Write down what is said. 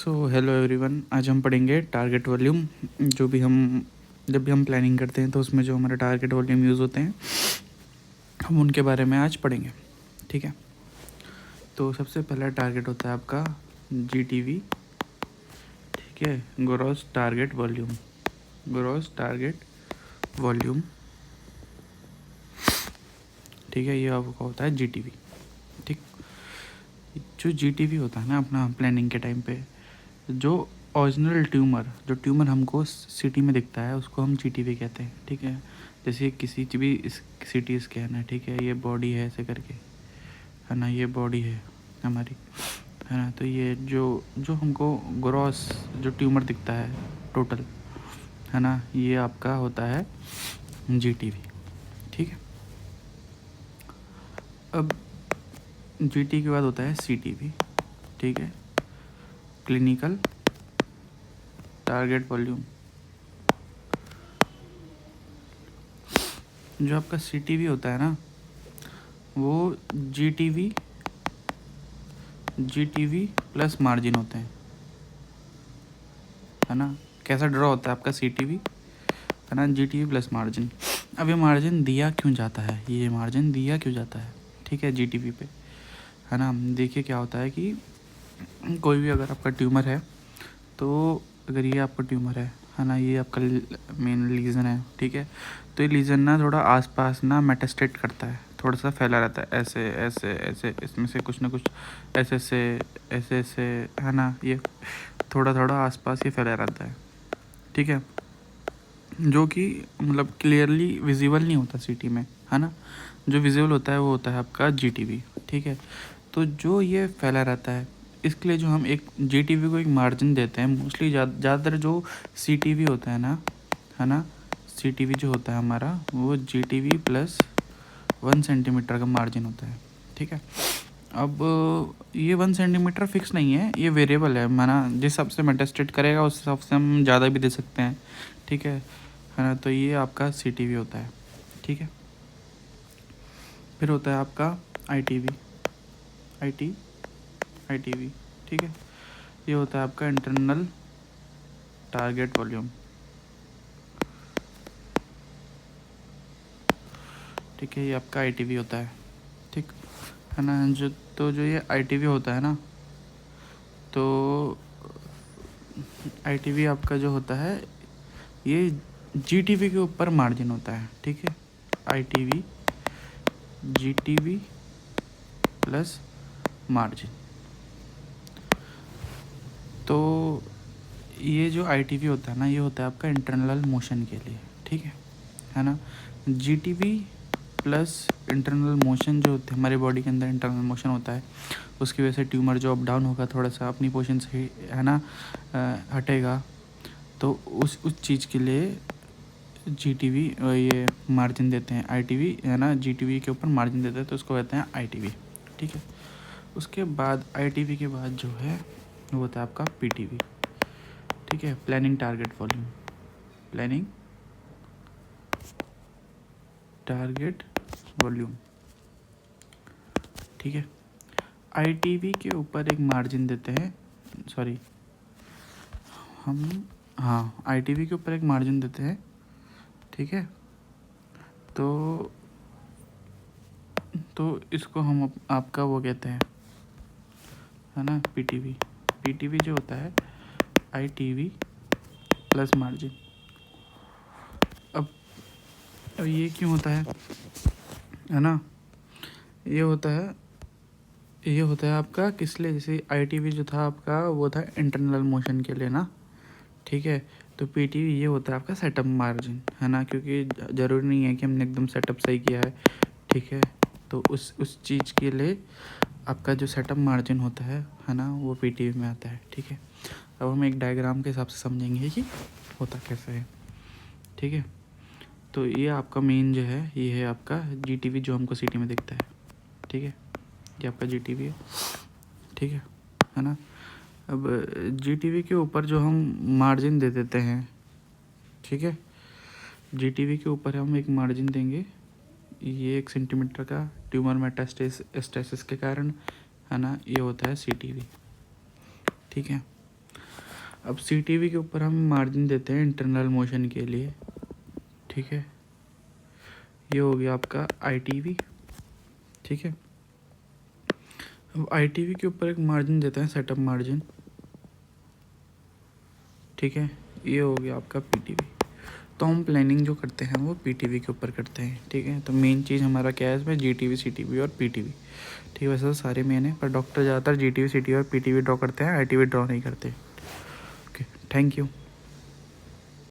So hello everyone, आज हम पढ़ेंगे टारगेट वॉल्यूम। जब भी हम प्लानिंग करते हैं तो उसमें जो हमारे टारगेट वॉल्यूम यूज़ होते हैं हम उनके बारे में आज पढ़ेंगे। ठीक है, तो सबसे पहला टारगेट होता है आपका GTV। ठीक है, gross target volume. Gross target volume, ठीक है, ये आपका होता है GTV। ठीक, जो GTV होता है ना अपना प्लानिंग के टाइम पे, जो ओरिजिनल जो ट्यूमर हमको सिटी में दिखता है उसको हम GTV कहते हैं। ठीक है, जैसे किसी भी CT स्कैन है, ठीक है, ये बॉडी है ऐसे करके, है ना, ये बॉडी है हमारी, है ना, तो ये जो जो हमको ग्रॉस जो ट्यूमर दिखता है टोटल, है ना, ये आपका होता है GTV। ठीक है, अब GT के बाद होता है CTV। ठीक है, क्लिनिकल टारगेट वॉल्यूम। जो आपका CTV होता है ना, वो GTV प्लस मार्जिन होते हैं, है ना। कैसा ड्रॉ होता है आपका CTV, है ना, GTV प्लस मार्जिन। अब ये मार्जिन दिया क्यों जाता है, ये मार्जिन दिया क्यों जाता है, ठीक है, GTV पे, है ना। देखिए क्या होता है कि कोई भी अगर आपका ट्यूमर है, तो अगर ये आपका ट्यूमर है ना, ये आपका मेन लीजन है, ठीक है, तो ये लीजन ना थोड़ा आसपास ना मेटास्टेट करता है, थोड़ा सा फैला रहता है, ऐसे ऐसे ऐसे, इसमें से कुछ ना कुछ ऐसे ऐसे ऐसे, है ना, ये थोड़ा थोड़ा आसपास ये फैला रहता है। ठीक है, जो कि मतलब क्लियरली विजिबल नहीं होता सिटी में, है ना। जो विजिबल होता है वो होता है आपका GTV। ठीक है, तो जो ये फैला रहता है इसके लिए जो हम एक GTV को एक मार्जिन देते हैं, मोस्टली ज़्यादातर जो CTV होता है ना, CTV जो होता है हमारा वो GTV प्लस 1 सेंटीमीटर का मार्जिन होता है। ठीक है, अब ये 1 सेंटीमीटर फिक्स नहीं है, ये वेरिएबल है, माना जिस हिसाब से मेटास्टेट करेगा उस हिसाब से हम ज़्यादा भी दे सकते हैं। ठीक है ना, तो ये आपका CTV होता है। ठीक है, फिर होता है आपका ITV। ITV, ठीक है, ये होता है आपका इंटरनल टारगेट वॉल्यूम। ठीक है, ये आपका ITV होता है। ठीक है ना, जो ये ITV होता है ना, तो ITV आपका जो होता है ये GTV के ऊपर मार्जिन होता है। ठीक है, ITV GTV प्लस मार्जिन। तो ये जो ITV होता है ना, ये होता है आपका इंटरनल मोशन के लिए। ठीक है ना, GTV प्लस इंटरनल मोशन जो होते हैं हमारे बॉडी के अंदर इंटरनल मोशन होता है, उसकी वजह से ट्यूमर जो अप डाउन होगा थोड़ा सा अपनी पोजीशन से, है ना, हटेगा, तो उस चीज़ के लिए GTV ये मार्जिन देते हैं। ITV, है ना, GTV के ऊपर मार्जिन देते हैं तो उसको कहते हैं ITV। ठीक है, उसके बाद ITV के बाद जो है वो होता है आपका PTV। ठीक है, planning target volume. Planning target volume, ठीक है, ITV के ऊपर एक मार्जिन देते हैं, सॉरी हम, हाँ, ITV के ऊपर एक मार्जिन देते हैं। ठीक है, तो इसको हम आपका वो कहते हैं, है ना, PTV जो होता है ITV प्लस मार्जिन। अब ये क्यों होता है ना, ये होता है आपका किस लिए, जैसे ITV जो था आपका वो था इंटरनल मोशन के लिए ना। ठीक है, तो PTV ये होता है आपका सेटअप मार्जिन, है ना, क्योंकि ज़रूरी नहीं है कि हमने एकदम सेटअप सही किया है। ठीक है, तो उस चीज़ के लिए आपका जो सेटअप मार्जिन होता है ना, वो PTV में आता है। ठीक है, अब हम एक डायग्राम के हिसाब से समझेंगे कि होता कैसे है। ठीक है, तो ये आपका मेन जो है ये है आपका GTV जो हमको सिटी में दिखता है। ठीक है, ये आपका GTV है। ठीक है ना, अब GTV के ऊपर जो हम मार्जिन दे देते हैं, ठीक है, GTV के ऊपर हम एक मार्जिन देंगे, ये 1 सेंटीमीटर का ट्यूमर मेटास्टेसिस के कारण, है ना, ये होता है CTV। ठीक है, अब CTV के ऊपर हम मार्जिन देते हैं इंटरनल मोशन के लिए, ठीक है। ये हो गया आपका ITV, ठीक है। अब ITV के ऊपर एक मार्जिन देते हैं सेटअप मार्जिन, ठीक है। ये हो गया आपका PTV। तो हम प्लानिंग जो करते हैं वो PTV के ऊपर करते हैं, ठीक है। तो मेन चीज़ हमारा क्या है इसमें, GTV, CTV और PTV, ठीक है। वैसे तो सारे मेन है, पर डॉक्टर ज़्यादातर GTV, CTV और PTV ड्रॉ करते हैं, ITV ड्रॉ नहीं करते। Okay, thank you.